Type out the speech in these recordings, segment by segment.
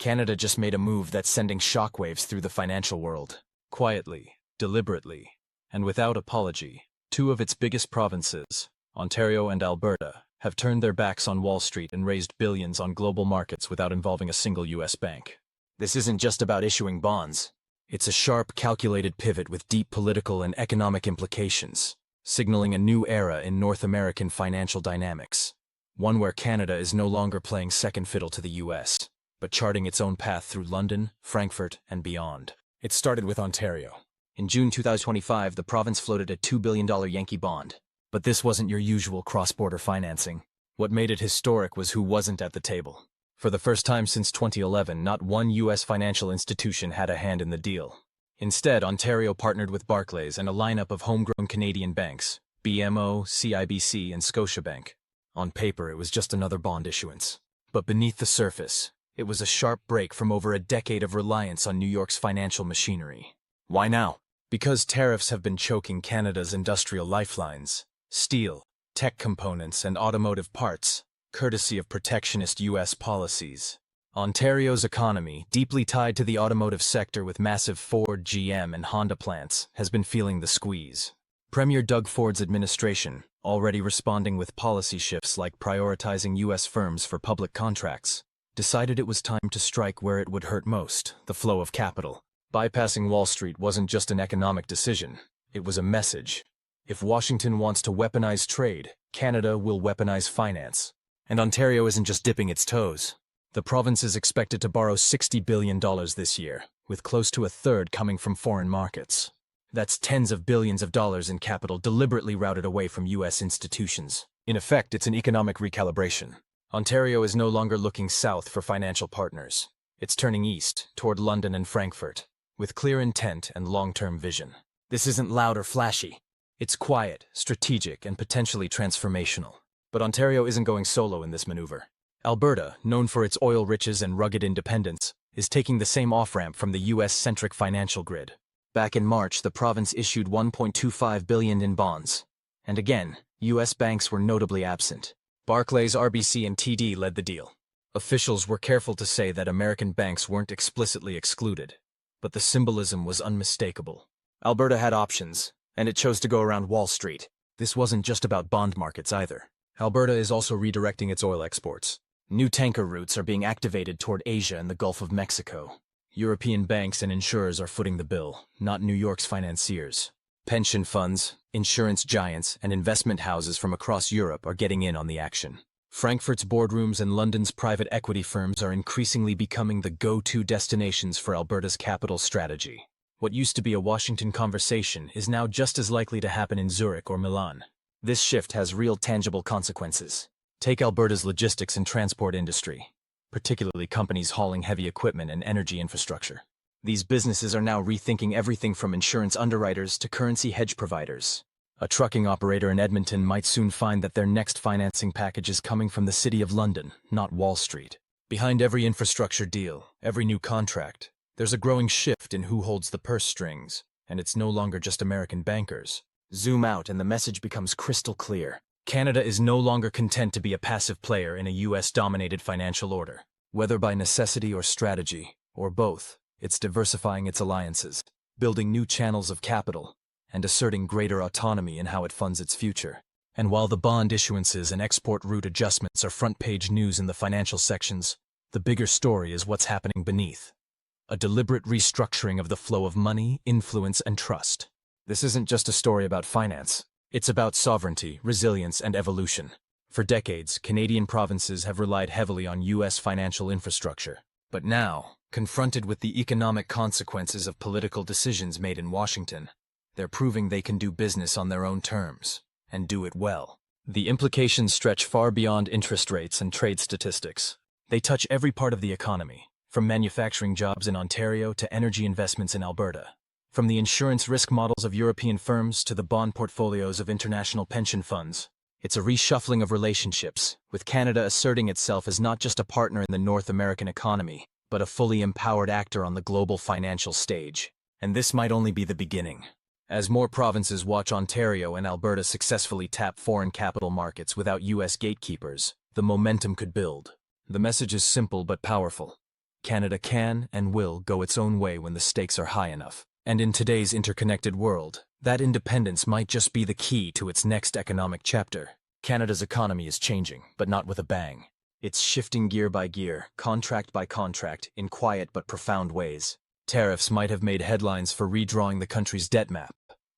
Canada just made a move that's sending shockwaves through the financial world. Quietly, deliberately, and without apology, two of its biggest provinces, Ontario and Alberta, have turned their backs on Wall Street and raised billions on global markets without involving a single U.S. bank. This isn't just about issuing bonds. It's a sharp, calculated pivot with deep political and economic implications, signaling a new era in North American financial dynamics. One where Canada is no longer playing second fiddle to the U.S., but charting its own path through London, Frankfurt, and beyond. It started with Ontario. In June 2025, the province floated a $2 billion Yankee bond. But this wasn't your usual cross-border financing. What made it historic was who wasn't at the table. For the first time since 2011, not one U.S. financial institution had a hand in the deal. Instead, Ontario partnered with Barclays and a lineup of homegrown Canadian banks, BMO, CIBC, and Scotiabank. On paper, it was just another bond issuance. But beneath the surface, it was a sharp break from over a decade of reliance on New York's financial machinery. Why now? Because tariffs have been choking Canada's industrial lifelines. Steel, tech components, and automotive parts, courtesy of protectionist U.S. policies. Ontario's economy, deeply tied to the automotive sector with massive Ford, GM, and Honda plants, has been feeling the squeeze. Premier Doug Ford's administration, already responding with policy shifts like prioritizing U.S. firms for public contracts, decided it was time to strike where it would hurt most, the flow of capital. Bypassing Wall Street wasn't just an economic decision, it was a message. If Washington wants to weaponize trade, Canada will weaponize finance. And Ontario isn't just dipping its toes. The province is expected to borrow $60 billion this year, with close to a third coming from foreign markets. That's tens of billions of dollars in capital deliberately routed away from U.S. institutions. In effect, it's an economic recalibration. Ontario is no longer looking south for financial partners. It's turning east, toward London and Frankfurt, with clear intent and long-term vision. This isn't loud or flashy. It's quiet, strategic, and potentially transformational. But Ontario isn't going solo in this maneuver. Alberta, known for its oil riches and rugged independence, is taking the same off-ramp from the U.S.-centric financial grid. Back in March, the province issued $1.25 billion in bonds. And again, U.S. banks were notably absent. Barclays, RBC, and TD led the deal. Officials were careful to say that American banks weren't explicitly excluded, but the symbolism was unmistakable. Alberta had options, and it chose to go around Wall Street. This wasn't just about bond markets either. Alberta is also redirecting its oil exports. New tanker routes are being activated toward Asia and the Gulf of Mexico. European banks and insurers are footing the bill, not New York's financiers. Pension funds, insurance giants, and investment houses from across Europe are getting in on the action. Frankfurt's boardrooms and London's private equity firms are increasingly becoming the go-to destinations for Alberta's capital strategy. What used to be a Washington conversation is now just as likely to happen in Zurich or Milan. This shift has real tangible consequences. Take Alberta's logistics and transport industry, particularly companies hauling heavy equipment and energy infrastructure. These businesses are now rethinking everything from insurance underwriters to currency hedge providers. A trucking operator in Edmonton might soon find that their next financing package is coming from the City of London, not Wall Street. Behind every infrastructure deal, every new contract, there's a growing shift in who holds the purse strings, and it's no longer just American bankers. Zoom out and the message becomes crystal clear. Canada is no longer content to be a passive player in a US-dominated financial order. Whether by necessity or strategy, or both, it's diversifying its alliances, building new channels of capital, and asserting greater autonomy in how it funds its future. And while the bond issuances and export route adjustments are front-page news in the financial sections, the bigger story is what's happening beneath. A deliberate restructuring of the flow of money, influence, and trust. This isn't just a story about finance. It's about sovereignty, resilience, and evolution. For decades, Canadian provinces have relied heavily on U.S. financial infrastructure. But now, confronted with the economic consequences of political decisions made in Washington, they're proving they can do business on their own terms, and do it well. The implications stretch far beyond interest rates and trade statistics. They touch every part of the economy, from manufacturing jobs in Ontario to energy investments in Alberta. From the insurance risk models of European firms to the bond portfolios of international pension funds, it's a reshuffling of relationships, with Canada asserting itself as not just a partner in the North American economy, but a fully empowered actor on the global financial stage. And this might only be the beginning. As more provinces watch Ontario and Alberta successfully tap foreign capital markets without U.S. gatekeepers, the momentum could build. The message is simple but powerful. Canada can and will go its own way when the stakes are high enough. And in today's interconnected world, that independence might just be the key to its next economic chapter. Canada's economy is changing, but not with a bang. It's shifting gear by gear, contract by contract, in quiet but profound ways. Tariffs might have made headlines for redrawing the country's debt map,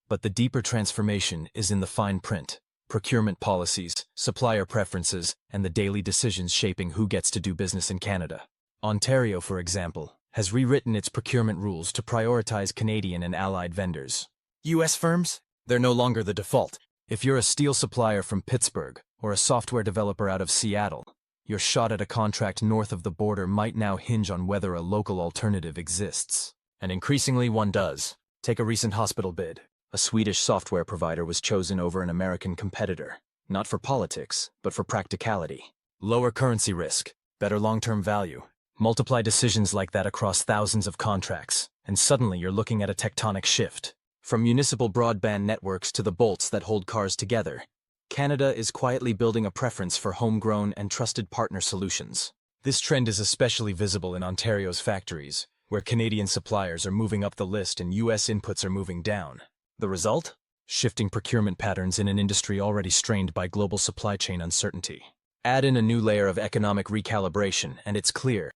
but the deeper transformation is in the fine print. Procurement policies, supplier preferences, and the daily decisions shaping who gets to do business in Canada. Ontario, for example, has rewritten its procurement rules to prioritize Canadian and allied vendors. U.S. firms? They're no longer the default. If you're a steel supplier from Pittsburgh or a software developer out of Seattle, your shot at a contract north of the border might now hinge on whether a local alternative exists. And increasingly one does. Take a recent hospital bid. A Swedish software provider was chosen over an American competitor, not for politics, but for practicality. Lower currency risk, better long-term value. Multiply decisions like that across thousands of contracts, and suddenly you're looking at a tectonic shift. From municipal broadband networks to the bolts that hold cars together, Canada is quietly building a preference for homegrown and trusted partner solutions. This trend is especially visible in Ontario's factories, where Canadian suppliers are moving up the list and U.S. inputs are moving down. The result? Shifting procurement patterns in an industry already strained by global supply chain uncertainty. Add in a new layer of economic recalibration, and it's clear.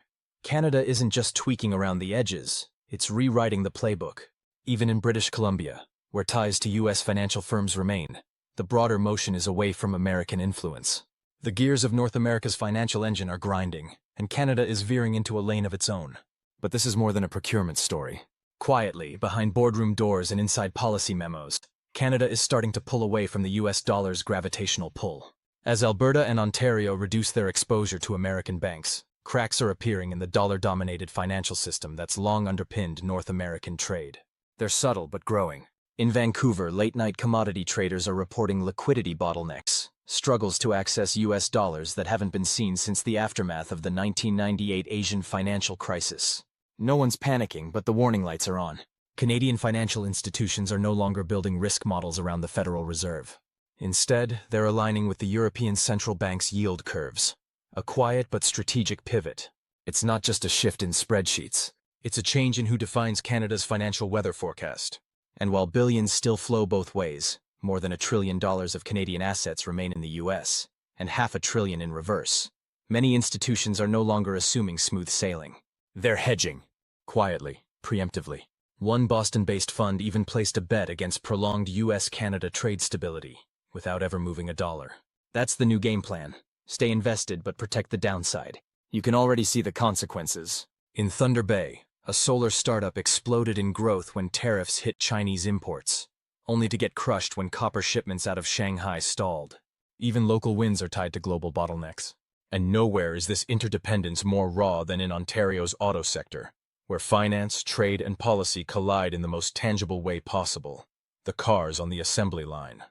Canada isn't just tweaking around the edges, it's rewriting the playbook. Even in British Columbia, where ties to U.S. financial firms remain, the broader motion is away from American influence. The gears of North America's financial engine are grinding, and Canada is veering into a lane of its own. But this is more than a procurement story. Quietly, behind boardroom doors and inside policy memos, Canada is starting to pull away from the U.S. dollar's gravitational pull. As Alberta and Ontario reduce their exposure to American banks, cracks are appearing in the dollar-dominated financial system that's long underpinned North American trade. They're subtle but growing. In Vancouver, late-night commodity traders are reporting liquidity bottlenecks, struggles to access U.S. dollars that haven't been seen since the aftermath of the 1998 Asian financial crisis. No one's panicking, but the warning lights are on. Canadian financial institutions are no longer building risk models around the Federal Reserve. Instead, they're aligning with the European Central Bank's yield curves. A quiet but strategic pivot. It's not just a shift in spreadsheets. It's a change in who defines Canada's financial weather forecast. And while billions still flow both ways, more than $1 trillion of Canadian assets remain in the U.S., and $500 billion in reverse, many institutions are no longer assuming smooth sailing. They're hedging. Quietly, preemptively. One Boston-based fund even placed a bet against prolonged U.S.-Canada trade stability, without ever moving a dollar. That's the new game plan. Stay invested but protect the downside. You can already see the consequences. In Thunder Bay, a solar startup exploded in growth when tariffs hit Chinese imports, only to get crushed when copper shipments out of Shanghai stalled. Even local wins are tied to global bottlenecks. And nowhere is this interdependence more raw than in Ontario's auto sector, where finance, trade, and policy collide in the most tangible way possible. The cars on the assembly line.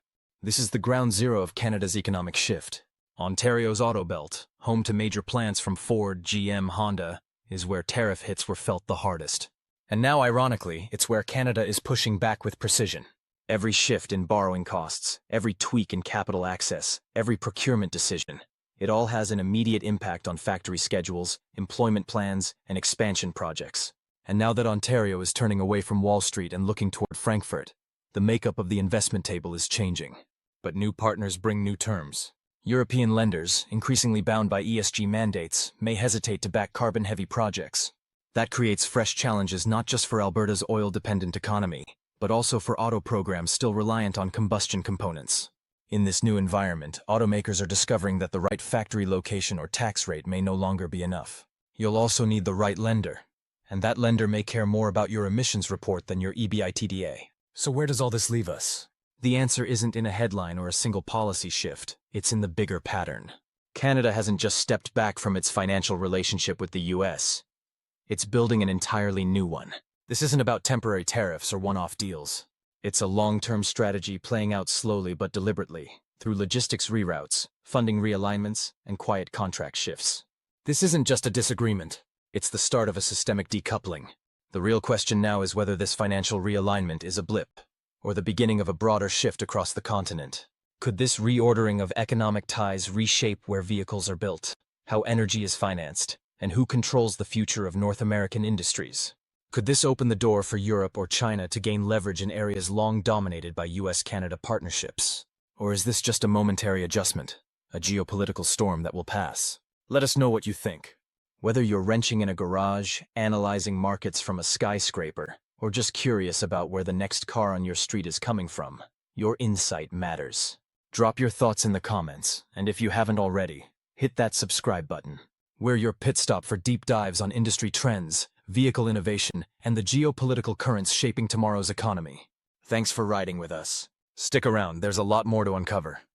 This is the ground zero of Canada's economic shift. Ontario's auto belt, home to major plants from Ford, GM, Honda, is where tariff hits were felt the hardest. And now, ironically, it's where Canada is pushing back with precision. Every shift in borrowing costs, every tweak in capital access, every procurement decision, it all has an immediate impact on factory schedules, employment plans, and expansion projects. And now that Ontario is turning away from Wall Street and looking toward Frankfurt, the makeup of the investment table is changing. But new partners bring new terms. European lenders, increasingly bound by ESG mandates, may hesitate to back carbon-heavy projects. That creates fresh challenges not just for Alberta's oil-dependent economy, but also for auto programs still reliant on combustion components. In this new environment, automakers are discovering that the right factory location or tax rate may no longer be enough. You'll also need the right lender, and that lender may care more about your emissions report than your EBITDA. So where does all this leave us? The answer isn't in a headline or a single policy shift, it's in the bigger pattern. Canada hasn't just stepped back from its financial relationship with the US. It's building an entirely new one. This isn't about temporary tariffs or one-off deals. It's a long-term strategy playing out slowly but deliberately, through logistics reroutes, funding realignments, and quiet contract shifts. This isn't just a disagreement, it's the start of a systemic decoupling. The real question now is whether this financial realignment is a blip, or the beginning of a broader shift across the continent. Could this reordering of economic ties reshape where vehicles are built, how energy is financed, And who controls the future of North American industries? Could this open the door for Europe or China to gain leverage in areas long dominated by US-Canada partnerships? Or is this just a momentary adjustment, a geopolitical storm that will pass? Let us know what you think. Whether you're wrenching in a garage, analyzing markets from a skyscraper, or just curious about where the next car on your street is coming from, your insight matters. Drop your thoughts in the comments, and if you haven't already, hit that subscribe button. We're your pit stop for deep dives on industry trends, vehicle innovation, and the geopolitical currents shaping tomorrow's economy. Thanks for riding with us. Stick around, there's a lot more to uncover.